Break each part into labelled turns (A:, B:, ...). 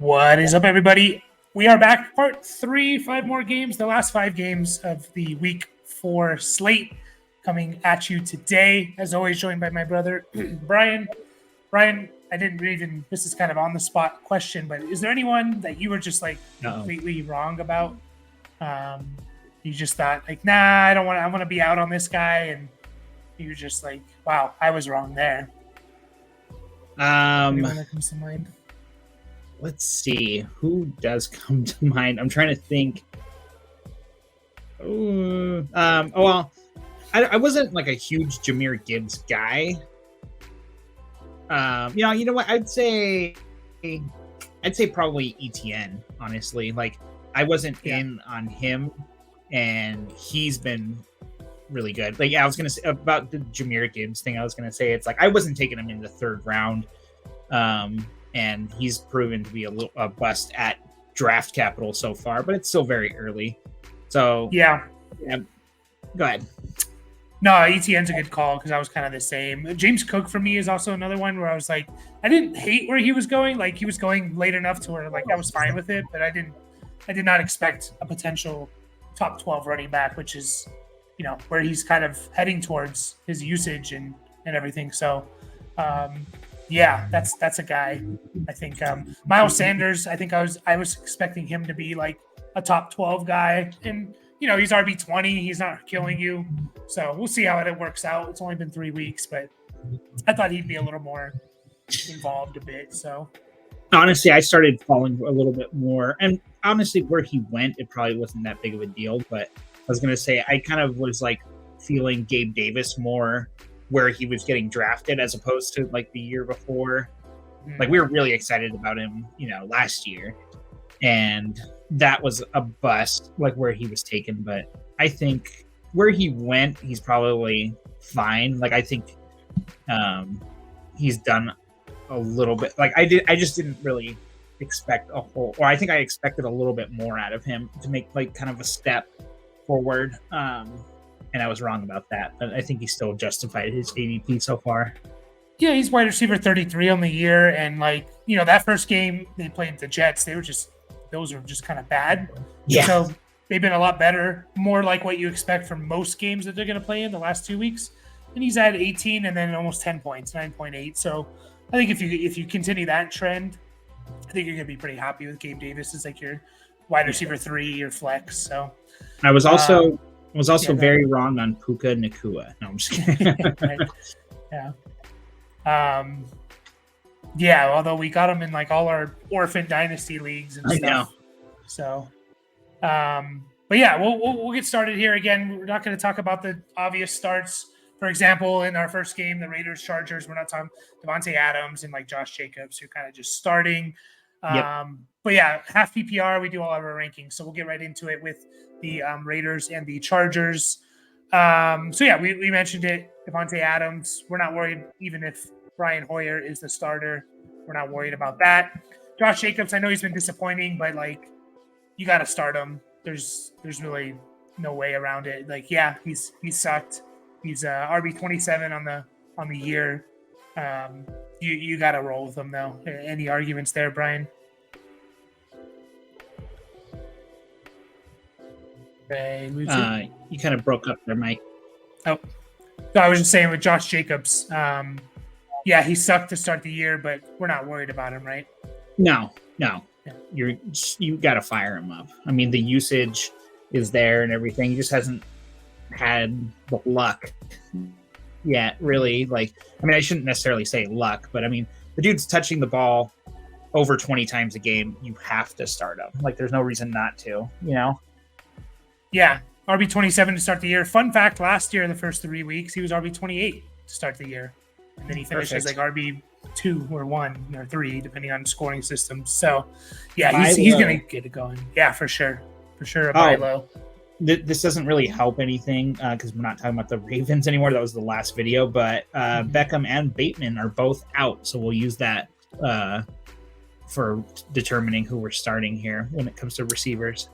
A: What is up, everybody? We are back, part 3, 5 more games, the last 5 games of the week 4 slate coming at you today. As always, joined by my brother, Brian. Brian, I didn't even, this is kind of on the spot question, but is there anyone that you were just like completely wrong about? You just thought like, nah, I want to be out on this guy. And you were just like, wow, I was wrong there. Anyone that comes to mind?
B: Let's see who does come to mind. I'm trying to think. Well, I wasn't like a huge Jahmyr Gibbs guy. You know what? I'd say probably ETN. Honestly, like I wasn't in on him, and he's been really good. Like I was gonna say about the Jahmyr Gibbs thing. I was gonna say it's like I wasn't taking him in the 3rd round. And he's proven to be a bust at draft capital so far, but it's still very early. So
A: yeah.
B: Go ahead.
A: No, ETN's a good call because I was kind of the same. James Cook for me is also another one where I was like, I didn't hate where he was going. Like he was going late enough to where like I was fine with it, but I did not expect a potential top 12 running back, which is, you know, where he's kind of heading towards his usage and everything. So, yeah, that's a guy. I think Miles Sanders. I think I was expecting him to be like a top 12 guy, and you know he's RB20. He's not killing you, so we'll see how it works out. It's only been 3 weeks, but I thought he'd be a little more involved a bit. So
B: honestly, I started following a little bit more, and honestly, where he went, it probably wasn't that big of a deal. But I was gonna say I kind of was like feeling Gabe Davis more, where he was getting drafted as opposed to like the year before. Like we were really excited about him, you know, last year, and that was a bust, like where he was taken. But I think where he went, he's probably fine. Like I think he's done a little bit. Like I just didn't really expect a whole, or I think I expected a little bit more out of him to make like kind of a step forward. And I was wrong about that. But I think he still justified his ADP so far.
A: Yeah, he's wide receiver 33 on the year. And, like, you know, that first game they played the Jets, those were just kind of bad.
B: Yeah.
A: So they've been a lot better, more like what you expect from most games that they're going to play in the last 2 weeks. And he's at 18 and then almost 10 points, 9.8. So I think if you continue that trend, I think you're going to be pretty happy with Gabe Davis as like your wide receiver 3, your flex. So
B: I was also very wrong on Puka Nacua. No, I'm just kidding.
A: Right. Yeah. Although we got him in like all our orphan dynasty leagues and stuff. I know. So, but yeah, we'll get started here again. We're not going to talk about the obvious starts. For example, in our first game, the Raiders Chargers, we're not talking Devontae Adams and like Josh Jacobs, who kind of just starting. But yeah, half PPR, we do all of our rankings. So we'll get right into it with the Raiders and the Chargers. So yeah, we mentioned it. Devontae Adams, we're not worried even if Brian Hoyer is the starter. We're not worried about that. Josh Jacobs, I know he's been disappointing, but like you got to start him. There's really no way around it. Like yeah, he's sucked. He's RB27 on the year. You got to roll with him though. Any arguments there, Brian?
B: You kind of broke up there, Mike.
A: Oh, no, I was just saying with Josh Jacobs. Yeah, he sucked to start the year, but we're not worried about him, right?
B: No. Yeah. You got to fire him up. I mean, the usage is there and everything. He just hasn't had the luck yet, really. Like, I mean, I shouldn't necessarily say luck, but I mean, the dude's touching the ball over 20 times a game. You have to start him. Like, there's no reason not to, you know?
A: Yeah, RB27 to start the year. Fun fact, last year, the first 3 weeks, he was RB28 to start the year. And then he finished as like RB2 or 1 or 3, depending on scoring systems. So, yeah, he's going to get it going. Yeah, for sure. For sure, a buy low.
B: This doesn't really help anything because we're not talking about the Ravens anymore. That was the last video. But Beckham and Bateman are both out. So we'll use that for determining who we're starting here when it comes to receivers.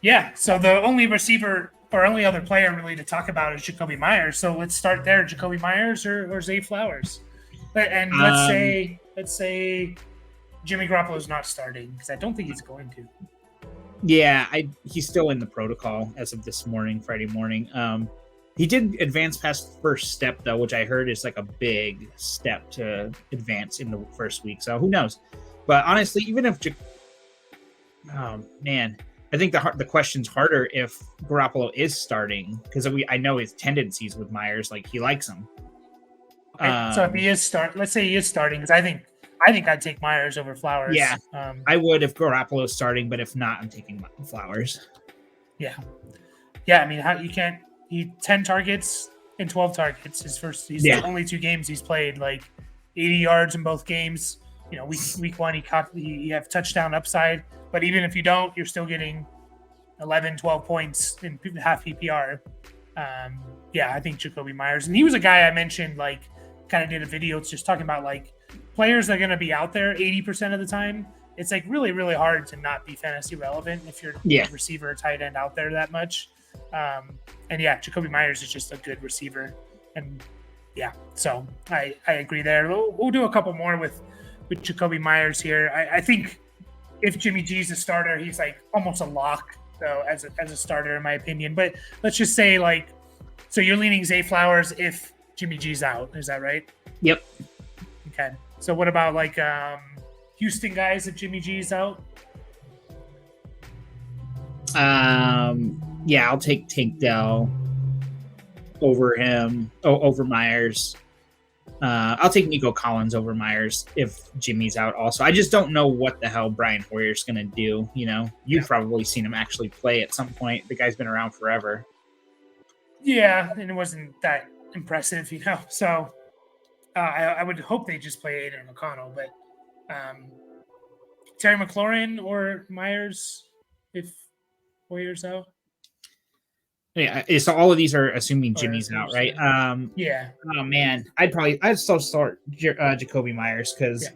A: Yeah, so the only receiver or only other player really to talk about is Jacoby Myers. So let's start there. Jacoby Myers or Zay Flowers. And let's say Jimmy Garoppolo's not starting because I don't think he's going to.
B: Yeah, he's still in the protocol as of this morning, Friday morning. He did advance past the first step though, which I heard is like a big step to advance in the first week. So who knows? But honestly, even if oh man, I think the question's harder if Garoppolo is starting because I know his tendencies with Myers, like he likes him.
A: Okay. So if he is let's say he is starting, because I think I'd take Myers over Flowers.
B: Yeah, I would if Garoppolo is starting, but if not, I'm taking Flowers.
A: Yeah. I mean, he 10 targets and 12 targets. He's the only 2 games he's played, like 80 yards in both games. You know, week 1 he have touchdown upside, but even if you don't, you're still getting 11, 12 points in half PPR. I think Jacoby Myers, and he was a guy I mentioned, like kind of did a video just talking about like players that are going to be out there 80% of the time. It's like really, really hard to not be fantasy relevant if you're a receiver or tight end out there that much. Jacoby Myers is just a good receiver. And so I agree there. We'll do a couple more with Jacoby Myers here. I think if Jimmy G's a starter, he's like almost a lock though as a starter in my opinion. But let's just say so you're leaning Zay Flowers if Jimmy G's out. Is that right?
B: Yep.
A: Okay. So what about Houston guys if Jimmy G's out?
B: I'll take Tank Dell over him. Over Myers. I'll take Nico Collins over Myers if Jimmy's out also. I just don't know what the hell Brian Hoyer's going to do. You know, you've probably seen him actually play at some point. The guy's been around forever.
A: Yeah, and it wasn't that impressive, you know. So I would hope they just play Aiden McConnell, but Terry McLaurin or Myers if Hoyer's out.
B: Yeah, so all of these are assuming Jimmy's out, right? Oh man, I'd still start Jacoby Myers because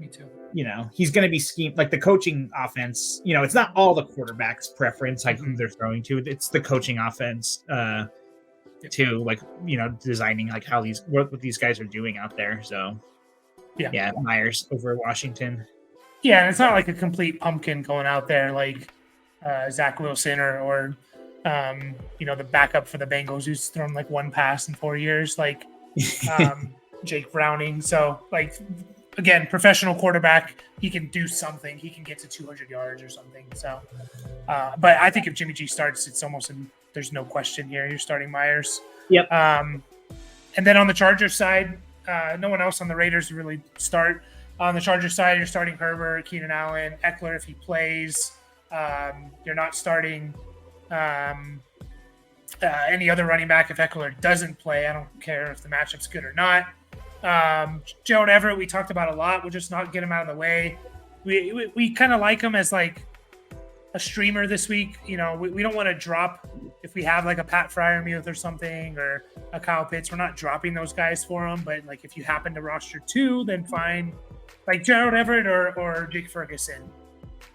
A: me too.
B: You know, he's going to be schemed like the coaching offense. You know, it's not all the quarterback's preference, like who they're throwing to. It's the coaching offense too, like, you know, designing like how what these guys are doing out there. So Myers over Washington.
A: Yeah, and it's not like a complete pumpkin going out there like Zach Wilson or the backup for the Bengals who's thrown like one pass in 4 years, like Jake Browning. So like, again, professional quarterback, he can do something. He can get to 200 yards or something. So, but I think if Jimmy G starts, it's almost there's no question here. You're starting Myers.
B: Yep.
A: And then on the Chargers side, no one else on the Raiders really start. On the Chargers side, you're starting Herbert, Keenan Allen, Eckler if he plays. You're not starting any other running back if Eckler doesn't play. I don't care if the matchup's good or not. Gerald Everett, we talked about a lot. We'll just not get him out of the way. We kind of like him as like a streamer this week. You know, we don't want to drop if we have like a Pat Freiermuth or something or a Kyle Pitts. We're not dropping those guys for him. But like if you happen to roster 2, then fine. Like Gerald Everett or Jake Ferguson.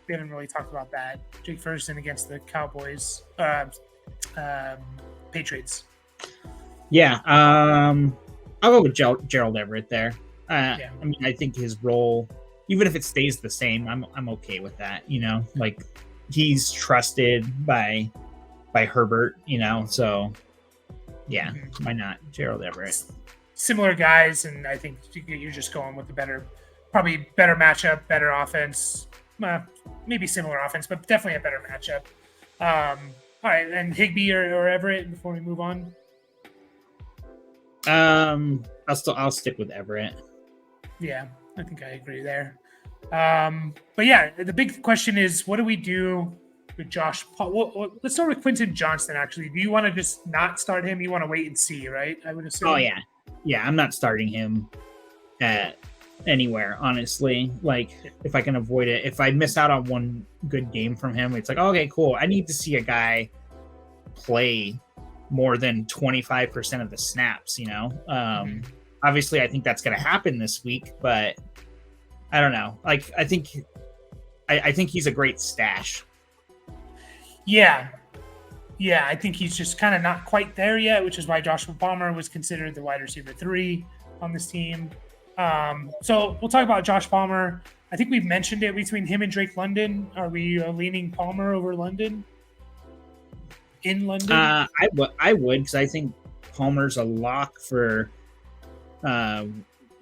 A: We haven't really talked about that. Jake Ferguson against the Cowboys, Patriots.
B: Yeah, I'll go with Gerald Everett there. I mean, I think his role, even if it stays the same, I'm okay with that. You know, like he's trusted by Herbert. You know, so why not Gerald Everett?
A: Similar guys, and I think you're just going with probably better matchup, better offense. Maybe similar offense, but definitely a better matchup. All right, and Higbee or Everett before we move on.
B: I'll stick with Everett.
A: Yeah, I think I agree there. But yeah, the big question is, what do we do with Josh Paul? Let's start with Quentin Johnston. Actually, do you want to just not start him? You want to wait and see, right? I would assume.
B: Oh yeah. I'm not starting him at anywhere, honestly. Like if I can avoid it, if I miss out on one good game from him, it's like, okay, cool. I need to see a guy play more than 25% of the snaps, you know. Obviously I think that's going to happen this week, but I don't know. Like I think he's a great stash.
A: Yeah, I think he's just kind of not quite there yet, which is why Joshua Palmer was considered the wide receiver 3 on this team. So we'll talk about Josh Palmer. I think we've mentioned it between him and Drake London. Are we leaning Palmer over London? In London?
B: I would, because I think Palmer's a lock for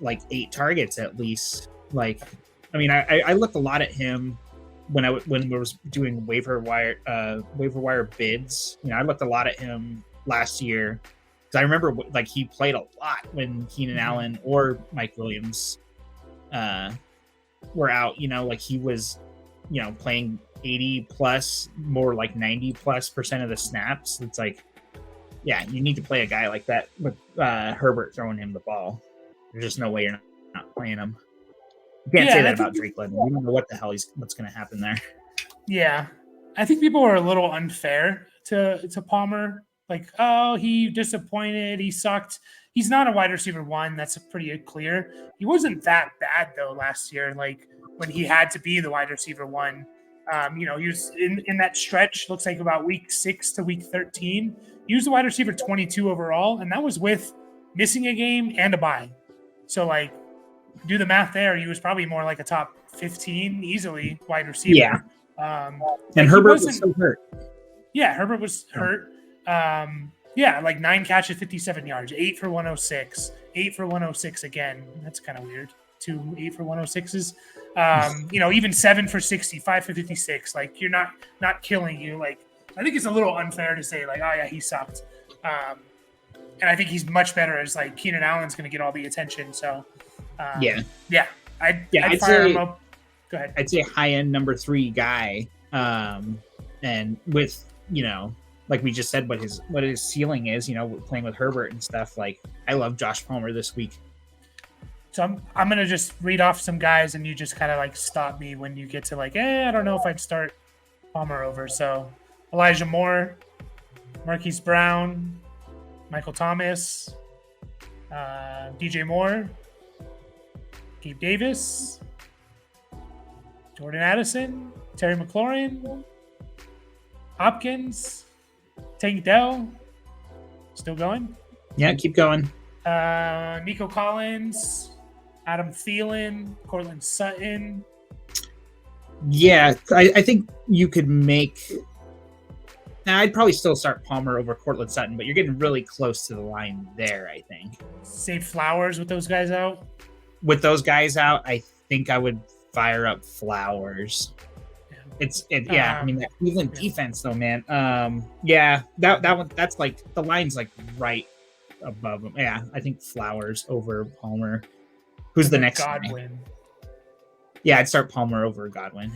B: like 8 targets at least. Like, I mean, I looked a lot at him when we was doing waiver wire bids. You know, I looked a lot at him last year because I remember like he played a lot when Keenan Allen or Mike Williams were out. You know, like he was, you know, playing 80 plus, more like 90+% of the snaps. It's like, yeah, you need to play a guy like that with Herbert throwing him the ball. There's just no way you're not playing him. You can't say that about Drake London. We don't know what the hell what's going to happen there.
A: Yeah, I think people are a little unfair to Palmer. Like, oh, he disappointed. He sucked. He's not a wide receiver 1. That's pretty clear. He wasn't that bad though last year. Like when he had to be the wide receiver 1. You know, he was in that stretch. Looks like about week 6 to week 13. He was the wide receiver 22 overall, and that was with missing a game and a bye. So, like, do the math there. He was probably more like a top 15 easily wide receiver.
B: Yeah.
A: And
B: Herbert was so hurt.
A: Yeah, Herbert was hurt. Yeah, like 9 catches, 57 yards, 8 for 106, 8 for 106 again. That's kind of weird. 2 8 for 106s. You know, even 7 for 60, 5 for 56. Like, you're not killing you. Like, I think it's a little unfair to say like, oh yeah, he sucked. And I think he's much better as like Keenan Allen's going to get all the attention. So I'd fire him up. Go ahead.
B: I'd say high end number 3 guy. And with, you know, like we just said, what his ceiling is, you know, playing with Herbert and stuff. Like, I love Josh Palmer this week.
A: So I'm going to just read off some guys and you just kind of like stop me when you get to like, I don't know if I'd start Palmer over. So Elijah Moore, Marquise Brown, Michael Thomas, DJ Moore, Gabe Davis, Jordan Addison, Terry McLaurin, Hopkins, Tank Dell, still going?
B: Yeah, keep going.
A: Nico Collins, Adam Thielen, Cortland Sutton.
B: Yeah, I think you could make... Now, I'd probably still start Palmer over Cortland Sutton, but you're getting really close to the line there, I think.
A: Save Flowers with those guys out?
B: With those guys out, I think I would fire up Flowers. I mean, that Cleveland defense, though, man. That one, that's like, the line's like right above him. Yeah, I think Flowers over Palmer. Who's the next
A: Godwin.
B: Guy? Yeah, I'd start Palmer over Godwin.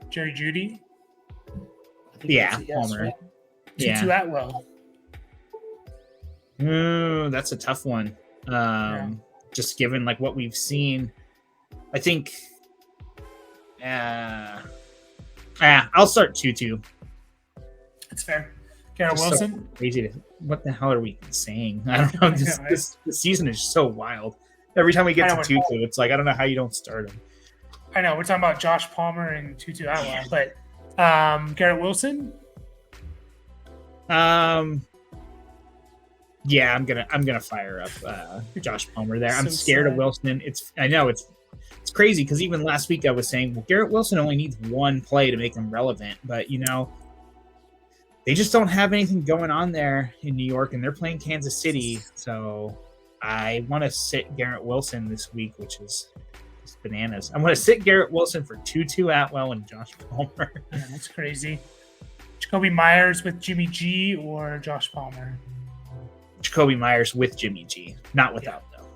A: Jerry Jeudy?
B: Yeah, Palmer.
A: Right? Tutu Atwell.
B: That's a tough one. Just given like what we've seen, I think. I'll start Tutu.
A: That's fair. Garrett Wilson.
B: So crazy. What the hell are we saying? I don't know. This season is so wild. Every time we get to Tutu, it's like I don't know how you don't start him.
A: I know we're talking about Josh Palmer and Tutu Atwell, but. Garrett Wilson.
B: Yeah, I'm gonna fire up Josh Palmer there. I'm scared of Wilson. I know it's crazy because even last week I was saying, well, Garrett Wilson only needs 1 play to make him relevant, but you know, they just don't have anything going on there in New York, and they're playing Kansas City, so I want to sit Garrett Wilson this week, which is bananas. I'm going to sit Garrett Wilson for Tutu Atwell and Josh Palmer.
A: Yeah, that's crazy. Jacoby Myers with Jimmy G or Josh Palmer?
B: Jacoby Myers with Jimmy G, not without though.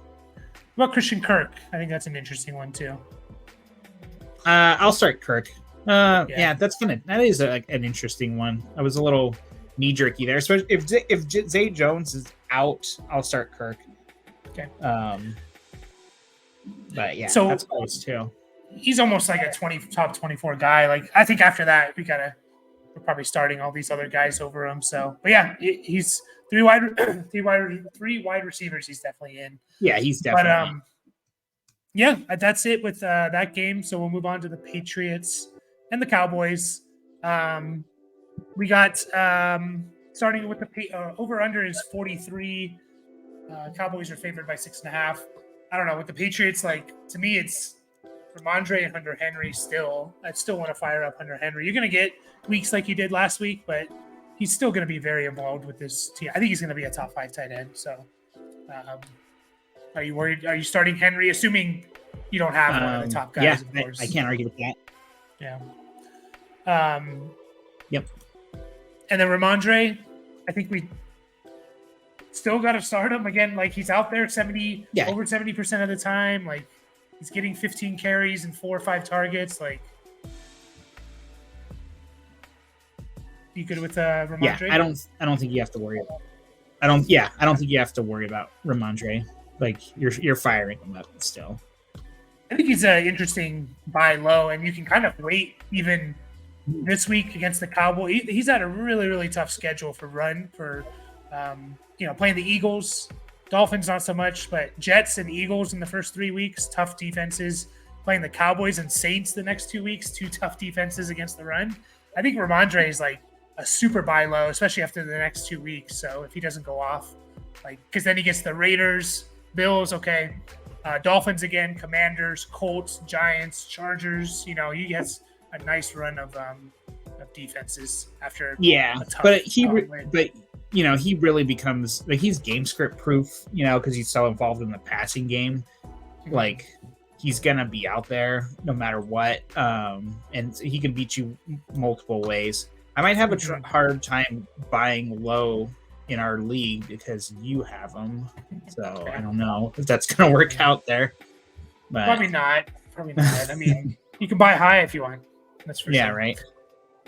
A: What about Christian Kirk? I think that's an interesting one too.
B: I'll start Kirk. That is an interesting one. I was a little knee jerky there. So if Zay Jones is out, I'll start Kirk.
A: Okay.
B: But yeah,
A: so
B: that's close too.
A: He's almost like a top 24 guy. Like I think after that we're probably starting all these other guys over him. So, but yeah, he's three wide receivers. He's definitely in.
B: Yeah, he's definitely.
A: But that's it with that game. So we'll move on to the Patriots and the Cowboys. We got starting with the over under is 43. Cowboys are favored by 6.5. I don't know, with the Patriots, like, to me, it's Ramondre and Hunter Henry still. I still want to fire up Hunter Henry. You're going to get weeks like you did last week, but he's still going to be very involved with this team. I think he's going to be a top 5 tight end. So, are you worried? Are you starting Henry, assuming you don't have one of the top guys?
B: Yeah,
A: of course.
B: I can't argue with that.
A: Yeah.
B: Yep.
A: And then Ramondre, I think we still got to start him again. Like he's out there over 70% of the time. Like he's getting 15 carries and 4 or 5 targets. Like, you good with Ramondre?
B: Yeah, I don't think you have to worry about. I don't think you have to worry about Ramondre. Like you're firing him up still.
A: I think he's an interesting buy low, and you can kind of wait even this week against the Cowboys. He's had a really, really tough schedule for playing the Eagles. Dolphins, not so much, but Jets and Eagles in the first 3 weeks, tough defenses. Playing the Cowboys and Saints the next 2 weeks, 2 tough defenses against the run. I think Ramondre is like a super buy low, especially after the next 2 weeks. So if he doesn't go off, because then he gets the Raiders, Bills, okay. Dolphins again, Commanders, Colts, Giants, Chargers. He gets a nice run of defenses after.
B: Yeah,
A: a tough,
B: but he really becomes like he's game script proof. Because he's so involved in the passing game.
A: Mm-hmm.
B: Like he's gonna be out there no matter what, and he can beat you multiple ways. I might have a hard time buying low in our league because you have them. So I don't know if that's going to work out there. But
A: Probably not. I mean, you can buy high if you want. That's for sure.
B: Right.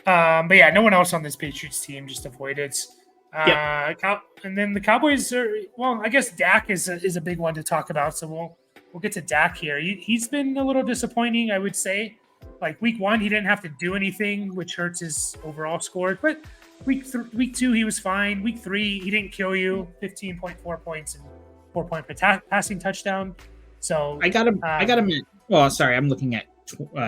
A: But yeah, no one else on this Patriots team. Just avoid it. And then the Cowboys are, well, I guess Dak is a big one to talk about. So we'll get to Dak here. He's been a little disappointing, I would say. Like week 1, he didn't have to do anything, which hurts his overall score. But week 2, he was fine. Week 3, he didn't kill you. 15.4 points and 4-point passing touchdown. So
B: I got him. Well, sorry, I'm looking at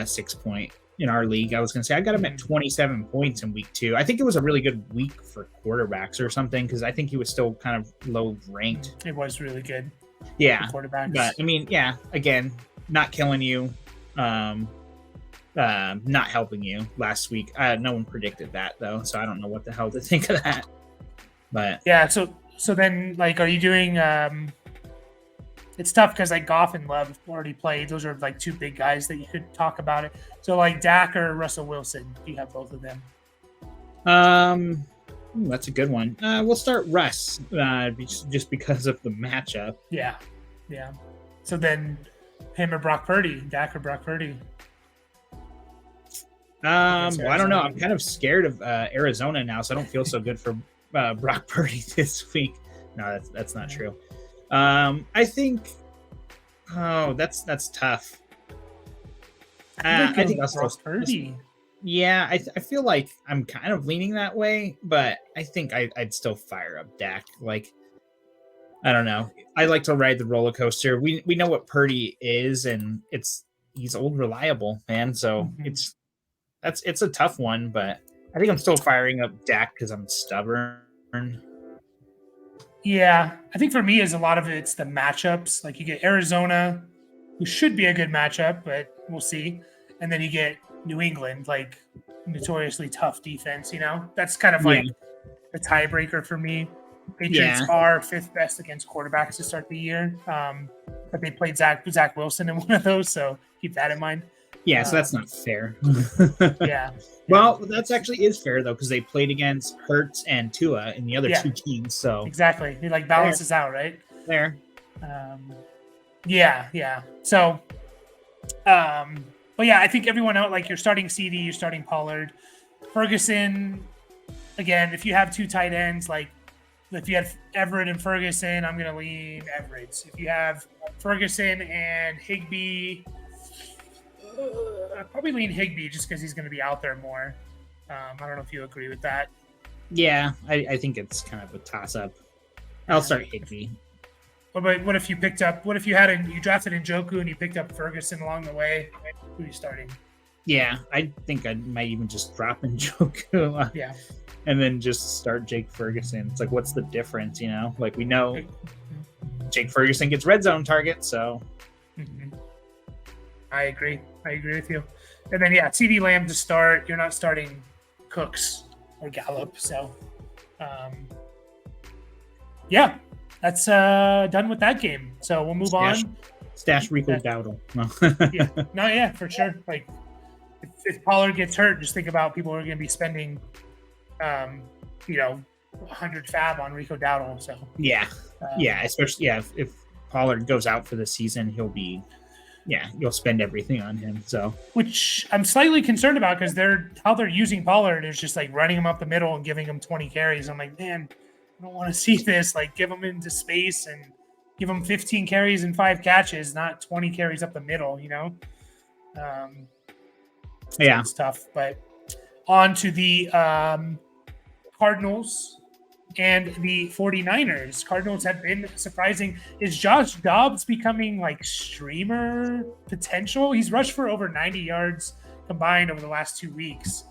B: 6 point in our league. I was going to say I got him at 27 points in week 2. I think it was a really good week for quarterbacks or something because I think he was still kind of low ranked.
A: It was really good.
B: Yeah,
A: for quarterbacks.
B: But I mean, yeah, again, not killing you. Not helping you last week. No one predicted that though, so I don't know what the hell to think of that. But
A: yeah, so then like, are you doing? It's tough because like Goff and Love already played. Those are like 2 big guys that you could talk about it. So like Dak or Russell Wilson, do you have both of them?
B: That's a good one. We'll start Russ, just because of the matchup.
A: Yeah. So then him or Brock Purdy, Dak or Brock Purdy.
B: Well, I don't know. I'm kind of scared of Arizona now, so I don't feel so good for Brock Purdy this week. No, that's not true. I think. Oh, that's tough. I think
A: Brock Purdy.
B: Yeah, I feel like I'm kind of leaning that way, but I think I'd still fire up Dak. Like, I don't know. I like to ride the roller coaster. We know what Purdy is, and he's old reliable, man. So it's a tough one, but I think I'm still firing up Dak because I'm stubborn.
A: Yeah, I think for me, is a lot of it's the matchups. Like you get Arizona, who should be a good matchup, but we'll see, and then you get New England, like notoriously tough defense. That's kind of like the tiebreaker for me. Patriots are 5th best against quarterbacks to start the year, but they played Zach Wilson in one of those, so keep that in mind.
B: Yeah, so that's not fair.
A: Yeah.
B: Well, that's actually is fair though, because they played against Hurts and Tua in the other 2 teams. So
A: exactly, it like balances out, right?
B: There.
A: Yeah. So, but yeah, I think everyone out. Like you're starting CD, you're starting Pollard, Ferguson. Again, if you have 2 tight ends, like if you have Everett and Ferguson, I'm gonna lean Everett. If you have Ferguson and Higbee. I'd probably lean Higbee just because he's going to be out there more. I don't know if you agree with that.
B: Yeah, I think it's kind of a toss-up. I'll start Higbee.
A: What if you drafted Njoku and you picked up Ferguson along the way? Who are you starting?
B: Yeah, I think I might even just drop Njoku.
A: Yeah.
B: And then just start Jake Ferguson. It's like, what's the difference, Like, we know Jake Ferguson gets red zone targets, so...
A: I agree with you. And then CeeDee Lamb to start. You're not starting Cooks or Gallup, so that's done with that game. So we'll move on.
B: Stash Rico Dowdle.
A: For sure. Like if Pollard gets hurt, just think about people are going to be spending, 100 fab on Rico Dowdle. So
B: especially if Pollard goes out for the season, you'll spend everything on him. So,
A: which I'm slightly concerned about because how they're using Pollard is just like running him up the middle and giving him 20 carries. I'm like, man, I don't want to see this. Like, give him into space and give him 15 carries and 5 catches, not 20 carries up the middle. It's tough. But on to the Cardinals and the 49ers. Cardinals have been surprising. Is Josh Dobbs becoming like streamer potential? He's rushed for over 90 yards combined over the last 2 weeks.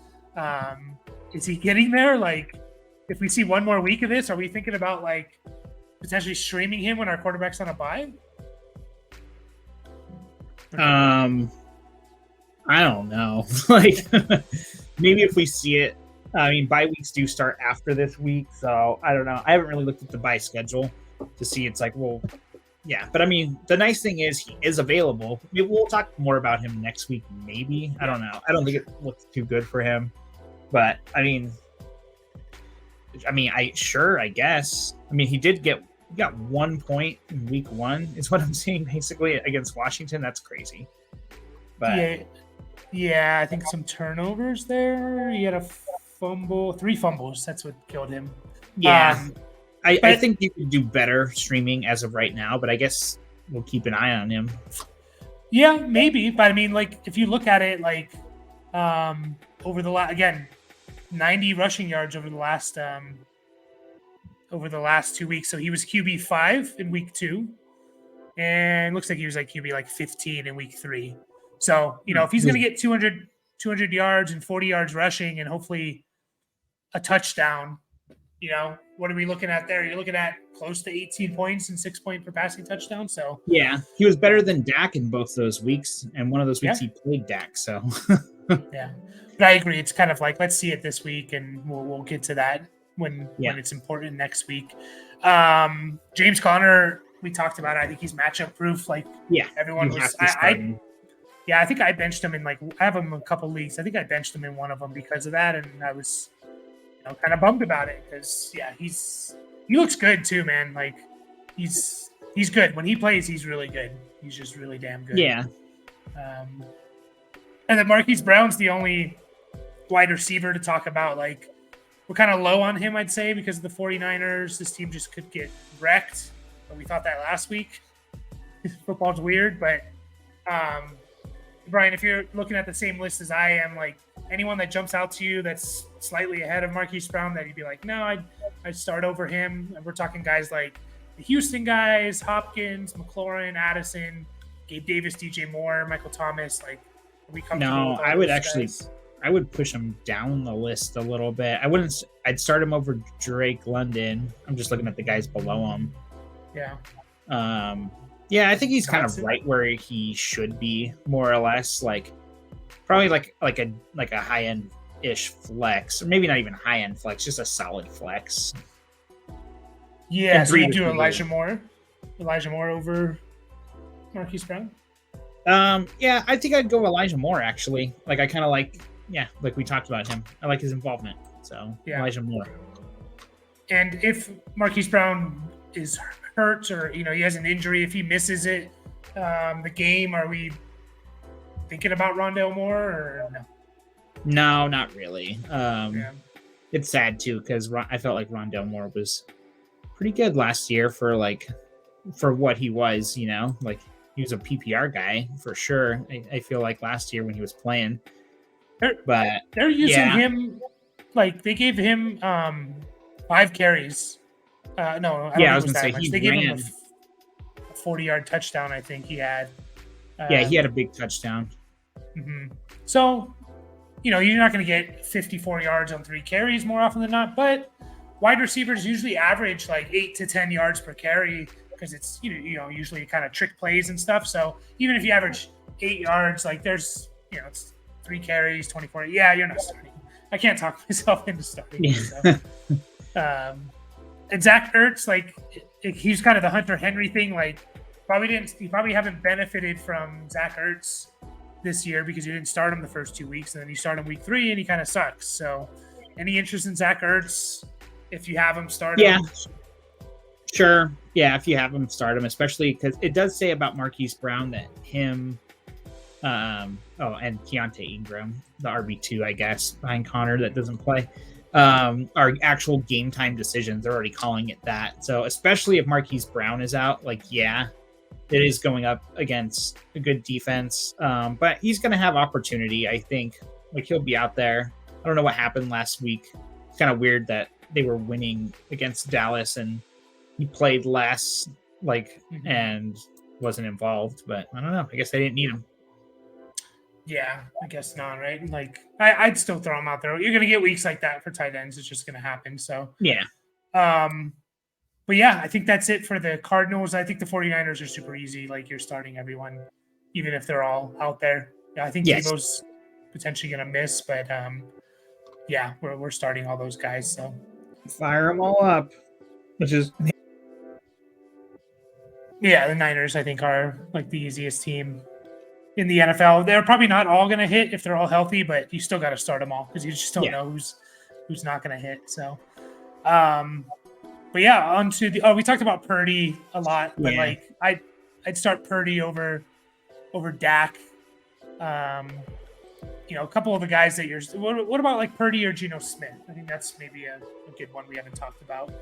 A: Is he getting there? Like, if we see one more week of this, are we thinking about like potentially streaming him when our quarterback's on a bye?
B: I don't know. Like, maybe if we see it. I mean, bye weeks do start after this week, so I don't know. I haven't really looked at the bye schedule to see. It's like, well, yeah. But I mean, the nice thing is he is available. We'll talk more about him next week, maybe. I don't know. I don't think it looks too good for him. But I guess. I mean, he got 1 point in week 1, is what I'm seeing basically against Washington. That's crazy. But
A: I think some turnovers there. He had a fumble, 3 fumbles. That's what killed him.
B: I think you could do better streaming as of right now, but I guess we'll keep an eye on him.
A: Yeah, maybe. But I mean, like, if you look at it, like, over the last, again, 90 rushing yards over the last 2 weeks. So he was QB5 in week 2, and looks like he was like QB like 15 in week 3. So, if he's going to get 200 yards and 40 yards rushing and hopefully a touchdown, what are we looking at there? You're looking at close to 18 points and 6 point per passing touchdown. So
B: he was better than Dak in both those weeks. And one of those weeks he played Dak. So
A: yeah, but I agree. It's kind of like, let's see it this week and we'll get to that when it's important next week. James Conner, we talked about it. I think he's matchup proof. Like everyone was, I think I benched him in I have him in a couple leagues. I think I benched him in one of them because of that, and I was, kind of bummed about it because he looks good too, man. Like he's good when he plays. He's really good. He's just really damn good.
B: Yeah.
A: And then Marquise Brown's the only wide receiver to talk about. Like, we're kind of low on him, I'd say, because of the 49ers. This team just could get wrecked. But we thought that last week. Football's weird, but. Brian, if you're looking at the same list as I am, like anyone that jumps out to you that's slightly ahead of Marquise Brown, that you'd be like, no, I'd start over him. And we're talking guys like the Houston guys, Hopkins, McLaurin, Addison, Gabe Davis, DJ Moore, Michael Thomas. Like, are we comfortable?
B: No, I would actually, I would push him down the list a little bit. I'd start him over Drake London. I'm just looking at the guys below him.
A: Yeah.
B: I think he's kind of right where he should be, more or less. Like, probably like a high end ish flex, or maybe not even high end flex, just a solid flex.
A: Yeah, so you do Elijah Moore over Marquise Brown.
B: I think I'd go Elijah Moore actually. Like, I kind of like we talked about him. I like his involvement, so Elijah Moore.
A: And if Marquise Brown is hurt or he has an injury, if he misses it, the game, are we thinking about Rondale Moore or no?
B: No, not really. It's sad too because I felt like Rondale Moore was pretty good last year for what he was. Like, he was a PPR guy for sure. I feel like last year when he was playing, but
A: they're using him like they gave him 5 carries. I was gonna say they gave him a 40-yard touchdown. I think he had.
B: He had a big touchdown.
A: Mm-hmm. So, you're not going to get 54 yards on 3 carries more often than not. But wide receivers usually average like 8 to 10 yards per carry because it's usually kind of trick plays and stuff. So even if you average 8 yards, like there's it's 3 carries, 24. Yeah, you're not starting. I can't talk myself into starting.
B: Yeah.
A: So. And Zach Ertz, like he's kind of the Hunter Henry thing. Like you probably haven't benefited from Zach Ertz this year because you didn't start him the first 2 weeks, and then you start him week 3 and he kind of sucks. So any interest in Zach Ertz? If you have him, start him.
B: Yeah, sure. Yeah, if you have him, start him, especially because it does say about Marquise Brown that him, and Keontae Ingram, the RB2, I guess, behind Connor that doesn't play, are actual game time decisions. They're already calling it that. So especially if Marquise Brown is out, like, yeah, it is going up against a good defense. But he's going to have opportunity, I think. Like, he'll be out there. I don't know what happened last week. It's kind of weird that they were winning against Dallas and he played less, and wasn't involved. But I don't know. I guess they didn't need him.
A: Yeah, I guess not, right? Like, I'd still throw him out there. You're going to get weeks like that for tight ends. It's just going to happen. So,
B: yeah.
A: But yeah, I think that's it for the Cardinals. I think the 49ers are super easy. Like, you're starting everyone, even if they're all out there. Yeah, I think Deebo's potentially going to miss, but yeah, we're starting all those guys. So
B: fire them all up, which is
A: the Niners, I think, are like the easiest team in the NFL. They're probably not all going to hit if they're all healthy, but you still got to start them all because you just don't know who's not going to hit. So, but yeah, on to we talked about Purdy a lot, but like I'd start Purdy over Dak. A couple of the guys that you're. What about like Purdy or Geno Smith? I think that's maybe a good one we haven't talked about.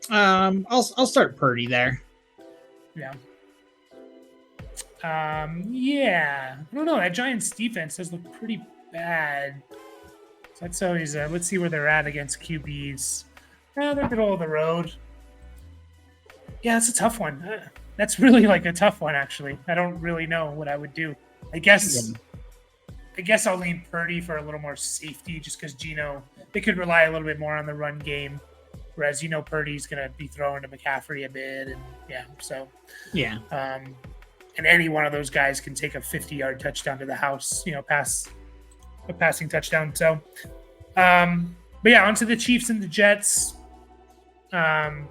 B: I'll start Purdy there.
A: Yeah. Yeah. I don't know. That Giants defense does look pretty bad. So that's always. Let's see where they're at against QBs. They're middle of the road. Yeah, that's a tough one. That's really like a tough one, actually. I don't really know what I would do. I guess I'll lean Purdy for a little more safety, just because Geno, they could rely a little bit more on the run game, whereas Purdy's going to be throwing to McCaffrey a bit, and and any one of those guys can take a 50-yard touchdown to the house, a passing touchdown. So, but yeah, onto the Chiefs and the Jets. You're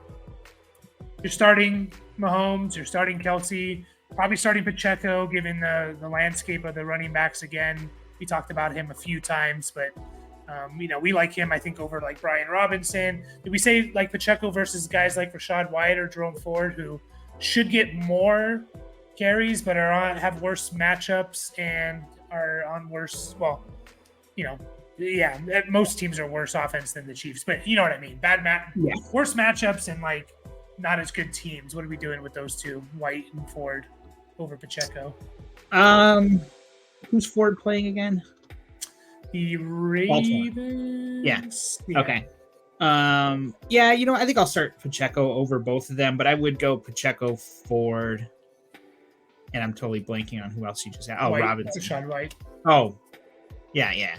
A: starting Mahomes, you're starting Kelsey, probably starting Pacheco, given the landscape of the running backs again. We talked about him a few times, but we like him, I think, over like Brian Robinson. Did we say like Pacheco versus guys like Rashad White or Jerome Ford, who should get more carries, but have worse matchups and are on worse? Well, most teams are worse offense than the Chiefs, but you know what I mean. Worse matchups and like not as good teams. What are we doing with those two, White and Ford, over Pacheco?
B: Who's Ford playing again?
A: The Ravens.
B: Yeah. Okay. I think I'll start Pacheco over both of them, but I would go Pacheco, Ford, and I'm totally blanking on who else you just had. Oh, White, Robinson.
A: Rashad White.
B: Oh, yeah.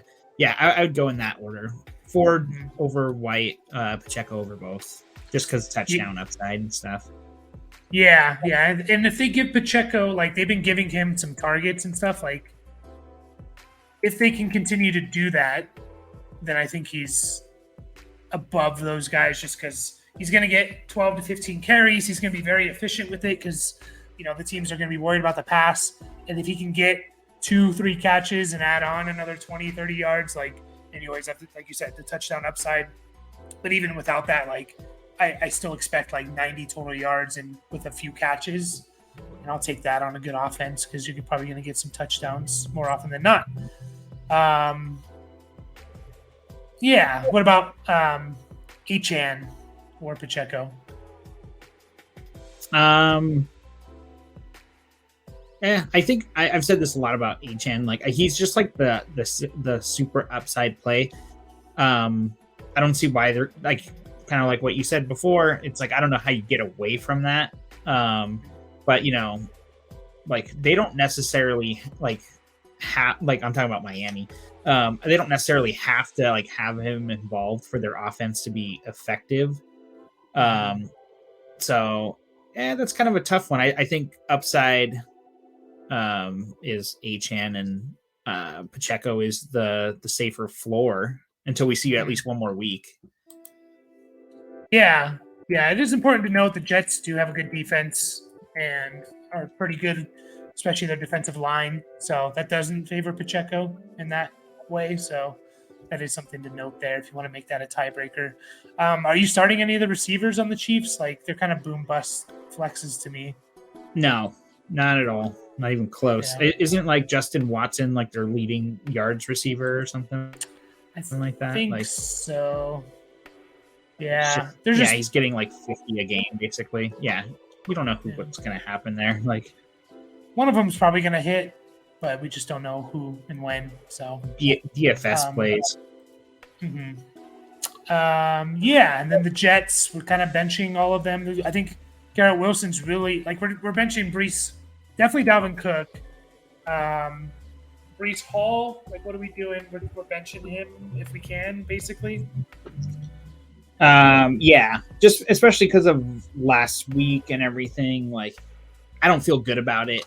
B: I would go in that order. Ford over White, Pacheco over both, just because touchdown upside and stuff.
A: Yeah, and if they give Pacheco, like they've been giving him some targets and stuff, like if they can continue to do that, then I think he's above those guys, just because he's going to get 12 to 15 carries. He's going to be very efficient with it because the teams are going to be worried about the pass, and if he can get 2-3 catches and add on another 20-30 yards, and you always have to, like you said, the touchdown upside. But even without that, I still expect 90 total yards and with a few catches, and I'll take that on a good offense because you're probably going to get some touchdowns more often than not. What about Achane or Pacheco?
B: I think I've said this a lot about Achane. He's just like the super upside play. I don't see why they're kind of like what you said before. It's I don't know how you get away from that. But they don't necessarily have I'm talking about Miami. They don't necessarily have to have him involved for their offense to be effective. So that's kind of a tough one. I think upside is Achan, and Pacheco is the safer floor until we see you at least one more week.
A: Yeah. Yeah, it is important to note the Jets do have a good defense and are pretty good, especially their defensive line. So that doesn't favor Pacheco in that way. So that is something to note there if you want to make that a tiebreaker. Are you starting any of the receivers on the Chiefs? Like, they're kind of boom bust flexes to me.
B: No, not at all. Not even close.
A: Yeah.
B: Isn't like Justin Watson like their leading yards receiver or something? Something like that.
A: I think
B: like,
A: so. Yeah.
B: He's getting like 50 a game, basically. Yeah. We don't know what's going to happen there. Like,
A: one of them's probably going to hit, but we just don't know who and when. So
B: DFS plays.
A: Mm-hmm. And then the Jets, we're kind of benching all of them. I think Garrett Wilson's really like we're benching Breece, definitely Dalvin Cook, Breece Hall. Like, what are we doing? We're benching him if we can, basically.
B: Just especially because of last week and everything. Like, I don't feel good about it.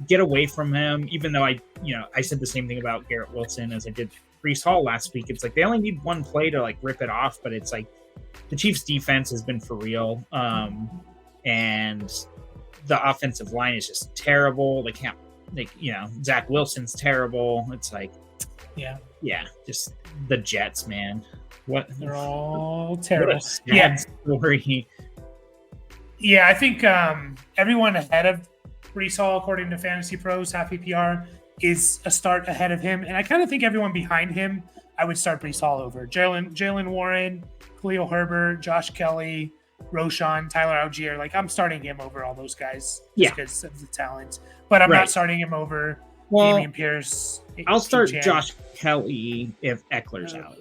B: Get away from him. Even though I said the same thing about Garrett Wilson as I did Breece Hall last week. It's like they only need one play to like rip it off, but it's like the Chiefs' defense has been for real, and the offensive line is just terrible. They can't. Zach Wilson's terrible. It's like, just the Jets, man. What?
A: They're all terrible.
B: Story.
A: Yeah, I think everyone ahead of Breece Hall, according to Fantasy Pros, half PPR, is a start ahead of him. And I kind of think everyone behind him, I would start Breece Hall over. Jalen Warren, Khalil Herbert, Josh Kelly, Roshan, Tyler Algier. Like, I'm starting him over all those guys just because of the talent. But I'm not starting him over Damian Pierce.
B: I'll start Josh Kelly if Eckler's out.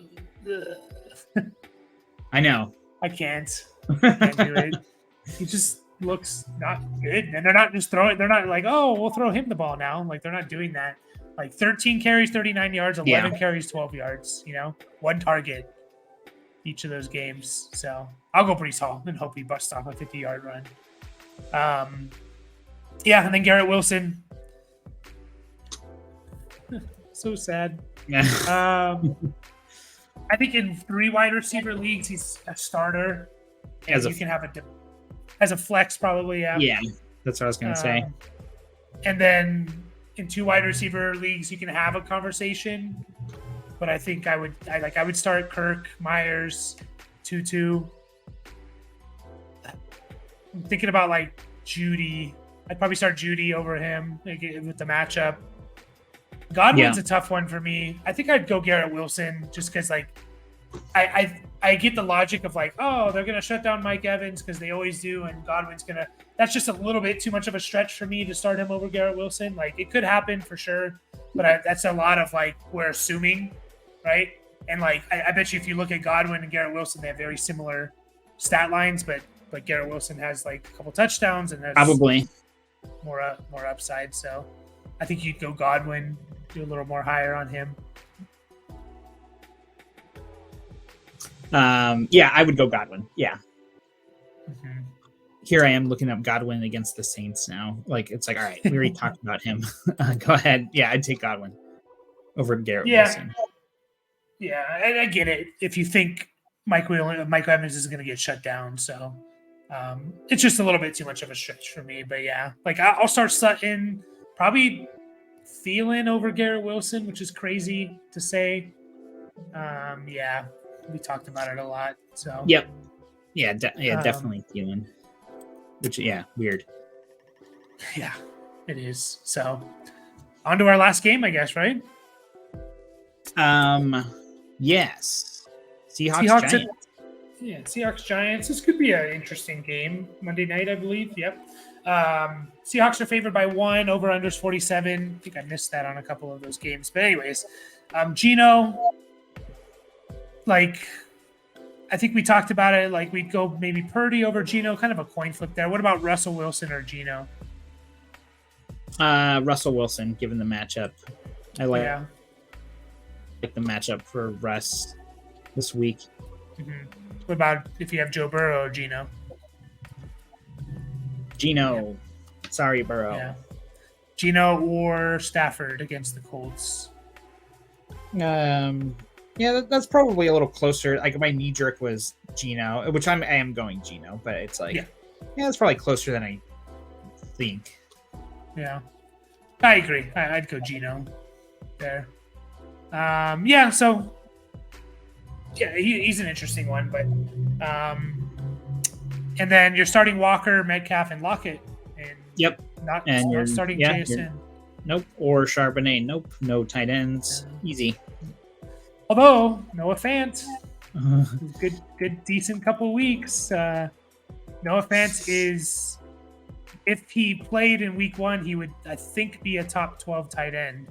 B: I know.
A: I can't do it. He just looks not good. And they're not just throwing. They're not like, oh, we'll throw him the ball now. Like, they're not doing that. Like, 13 carries, 39 yards, 11 carries, 12 yards. One target each of those games. So I'll go Breece Hall and hope he busts off a 50-yard run. And then Garrett Wilson. So sad. I think in 3 wide receiver leagues, he's a starter. And you can have as a flex, probably.
B: Yeah, that's what I was going to say.
A: And then in 2 wide receiver leagues, you can have a conversation. But I think I would start Kirk, Myers, Tutu. I'm thinking about like Judy. I'd probably start Judy over him with the matchup. Godwin's a tough one for me. I think I'd go Garrett Wilson just because, like, I get the logic of like, oh, they're gonna shut down Mike Evans because they always do, and Godwin's gonna. That's just a little bit too much of a stretch for me to start him over Garrett Wilson. Like, it could happen for sure, but that's a lot of like we're assuming, right? And like I bet you if you look at Godwin and Garrett Wilson, they have very similar stat lines, but Garrett Wilson has like a couple touchdowns and has
B: probably
A: more upside. So I think you'd go Godwin. Do a little more higher on him.
B: I would go Godwin. Yeah.
A: Mm-hmm.
B: Here I am looking up Godwin against the Saints now. Like, it's like, all right, we already talked about him. Go ahead. Yeah, I'd take Godwin over Garrett Wilson.
A: Yeah, and I get it. If you think Mike Evans is going to get shut down, so it's just a little bit too much of a stretch for me. But yeah, like I'll start Sutton, probably Thielen over Garrett Wilson, which is crazy to say. We talked about it a lot. So
B: definitely Thielen. Which weird.
A: Yeah, it is. So on to our last game, I guess, right?
B: Yes. Seahawks Giants.
A: Seahawks Giants. This could be an interesting game. Monday night, I believe. Yep. Seahawks are favored by 1, over unders 47. I think I missed that on a couple of those games. But anyways, Geno, like, I think we talked about it. Like, we'd go maybe Purdy over Geno, kind of a coin flip there. What about Russell Wilson or Geno?
B: Russell Wilson, given the matchup. I like the matchup for Russ this week.
A: Mm-hmm. What about if you have Joe Burrow or Geno?
B: Gino. Sorry, Burrow.
A: Yeah. Gino or Stafford against the Colts.
B: Yeah, that's probably a little closer. Like my knee jerk was Gino, which I am going Gino, but it's like, yeah, it's probably closer than I think.
A: Yeah, I agree. I'd go Gino there. Yeah, so yeah, he's an interesting one, but and then you're starting Walker, Metcalf, and Lockett, and not starting JSN.
B: Nope, or Charbonnet. Nope, no tight ends. Easy.
A: Although Noah Fant, good, decent couple weeks. Noah Fant is, if he played in week 1, he would, I think, be a top 12 tight end,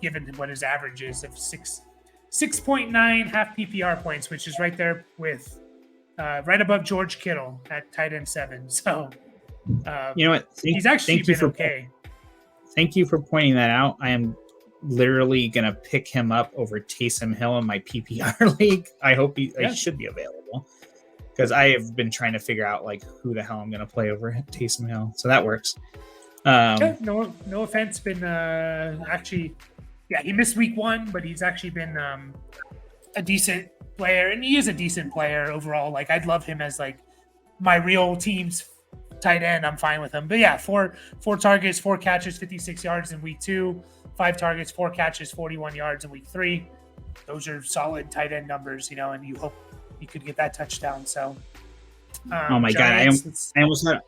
A: given what his average is of 6.9 half PPR points, which is right there with right above George Kittle at tight end 7. So
B: you know what?
A: He's actually been okay.
B: Thank you for pointing that out. I am literally gonna pick him up over Taysom Hill in my PPR league. I hope he should be available, because I have been trying to figure out like who the hell I'm gonna play over Taysom Hill. So that works.
A: No offense, been actually, he missed week 1, but he's actually been a decent player, and he is a decent player overall. Like, I'd love him as like my real team's tight end. I'm fine with him. But yeah, four targets, 4 catches, 56 yards in week 2. 5 targets, 4 catches, 41 yards in week 3. Those are solid tight end numbers, and you hope you could get that touchdown. So,
B: oh my Giants, God,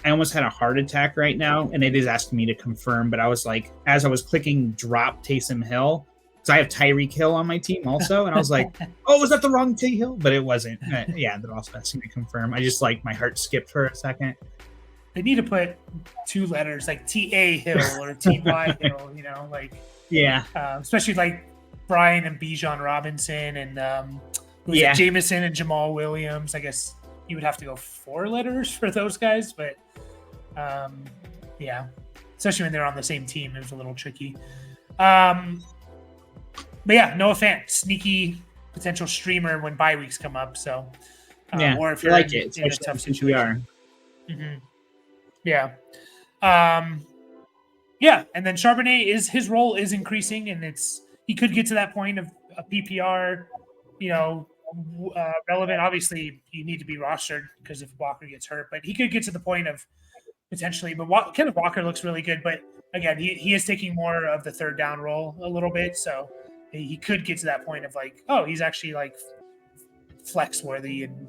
B: I almost had a heart attack right now, and it is asking me to confirm. But I was like, as I was clicking drop Taysom Hill, because I have Tyreek Hill on my team also, and I was like, oh, was that the wrong T Hill? But it wasn't. Yeah, they're also asking me to confirm. I just like my heart skipped for a second.
A: They need to put 2 letters like T.A. Hill or T.Y. Hill, especially like Brian and Bijan Robinson and Jameson and Jamal Williams. I guess you would have to go 4 letters for those guys, but especially when they're on the same team, it was a little tricky. But yeah, Noah Fant, sneaky potential streamer when bye weeks come up. So, or if you're in a tough situation. Mm-hmm. Yeah. And then Charbonnet his role is increasing, and he could get to that point of a PPR, relevant. Obviously, you need to be rostered because if Walker gets hurt, but he could get to the point of potentially. But Kenneth Walker looks really good, but again, he is taking more of the third down role a little bit, so he could get to that point of like, oh, he's actually like flex worthy in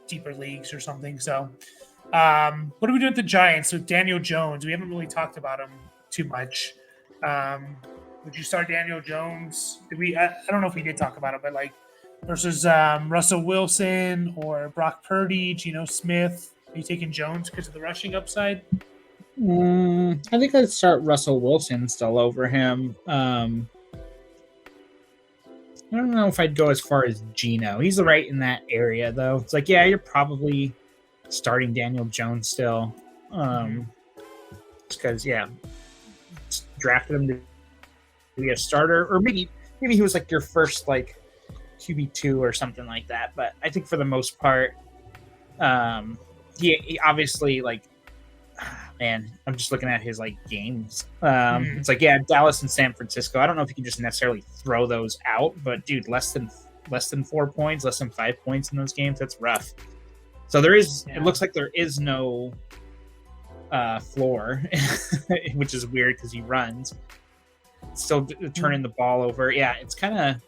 A: deeper leagues or something. So. What do we do with the Giants? So Daniel Jones, we haven't really talked about him too much. Would you start Daniel Jones? Did we? I don't know if we did talk about it, but like versus Russell Wilson or Brock Purdy, Geno Smith. Are you taking Jones because of the rushing upside?
B: I think I'd start Russell Wilson still over him. I don't know if I'd go as far as Geno. He's right in that area, though. It's like, yeah, you're probably starting Daniel Jones still, because drafted him to be a starter, or maybe he was like your first like QB2 or something like that. But I think for the most part, he obviously like, man, I'm just looking at his like games. It's like Dallas and San Francisco. I don't know if you can just necessarily throw those out, but dude, less than 4 points, less than 5 points in those games. That's rough. So there is. Yeah. It looks like there is no floor, which is weird because he runs. Still turning the ball over. Yeah, it's kind of.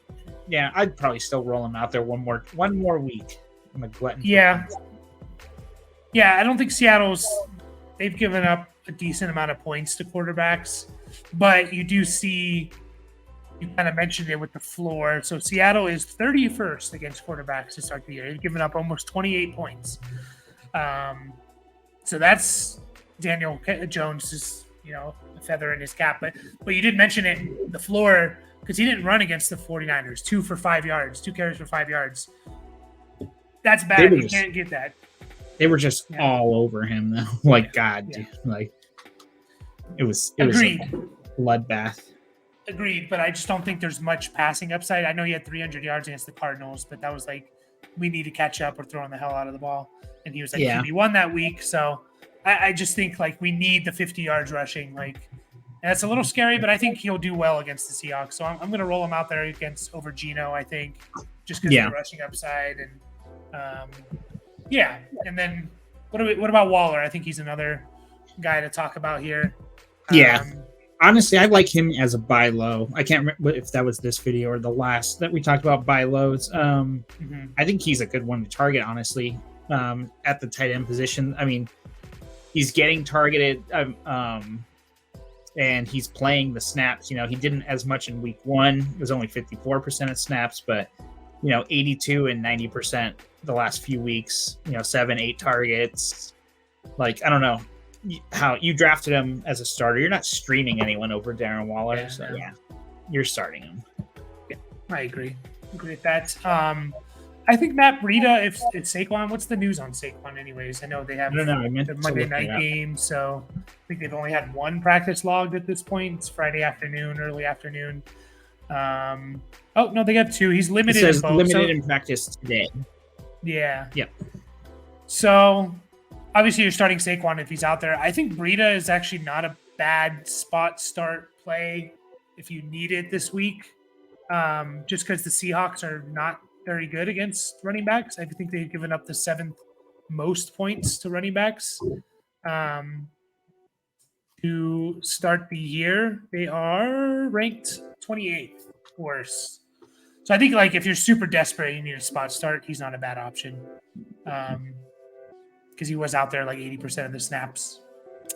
B: Yeah, I'd probably still roll him out there one more week. I'm a glutton.
A: Yeah. I don't think they've given up a decent amount of points to quarterbacks, but you do see. You kind of mentioned it with the floor. So Seattle is 31st against quarterbacks to start the year. They've given up almost 28 points. So that's Daniel Jones is, a feather in his cap. But you did mention it, the floor, because he didn't run against the 49ers. 2 for 5 yards, 2 carries for 5 yards. That's bad. You can't get that.
B: They were just all over him, though. Like, God, dude. Like, it was a bloodbath.
A: Agreed, but I just don't think there's much passing upside. I know he had 300 yards against the Cardinals, but that was like, we need to catch up or throwing the hell out of the ball. And he was like QB1 that week. So I just think like we need the 50 yards rushing. Like, and that's a little scary, but I think he'll do well against the Seahawks. So I'm going to roll him out there over Geno. I think just because of the rushing upside and And then what about Waller? I think he's another guy to talk about here.
B: Yeah. Honestly, I like him as a buy low. I can't remember if that was this video or the last that we talked about buy lows. I think he's a good one to target, honestly, at the tight end position. I mean, he's getting targeted, and he's playing the snaps. You know, he didn't as much in week 1. It was only 54% of snaps, but, 82 and 90% the last few weeks, 7, 8 targets. Like, I don't know how you drafted him as a starter. You're not streaming anyone over Darren Waller. You're starting him.
A: Yeah, I agree with that. I think Matt Breida, if it's Saquon, what's the news on Saquon anyways? I know they have the Monday night game, so I think they've only had 1 practice logged at this point. It's Friday afternoon, early afternoon. They got 2. He's limited.
B: It says limited in practice today.
A: Yeah.
B: Yep.
A: So obviously you're starting Saquon if he's out there. I think Breida is actually not a bad spot start play if you need it this week. Just because the Seahawks are not very good against running backs. I think they've given up the 7th most points to running backs. To start the year, they are ranked 28th worst. So I think like if you're super desperate, you need a spot start. He's not a bad option because he was out there like 80% of the snaps.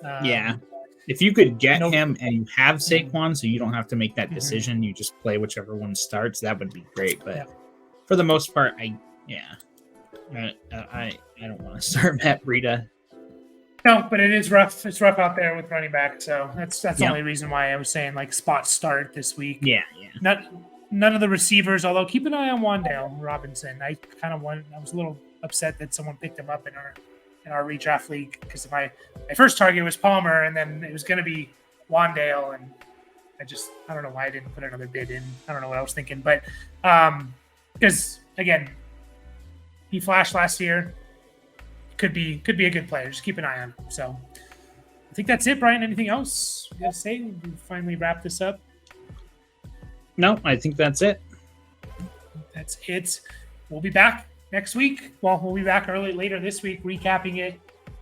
B: If you could get him and you have Saquon, so you don't have to make that decision, you just play whichever one starts. That would be great. But for the most part, I don't want to start Matt Breida.
A: No, but it is rough. It's rough out there with running back. So that's the only reason why I was saying like spot start this week.
B: Yeah.
A: None of the receivers, although keep an eye on Wan'Dale Robinson. I was a little upset that someone picked him up in our redraft league because my first target was Palmer, and then it was going to be Wan'Dale, and I don't know why I didn't put another bid in. I don't know what I was thinking, but because again, he flashed last year. Could be a good player. Just keep an eye on him. So I think that's it, Brian. Anything else you got to say? We finally wrap this up.
B: No, I think that's it.
A: That's it. We'll be back next week. Well, we'll be back later this week, recapping it,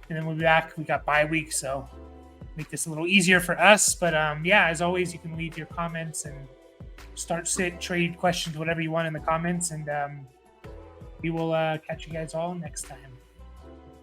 A: and then we'll be back. We got bye week, so make this a little easier for us. But as always, you can leave your comments and start, sit, trade, questions, whatever you want in the comments, and we will catch you guys all next time.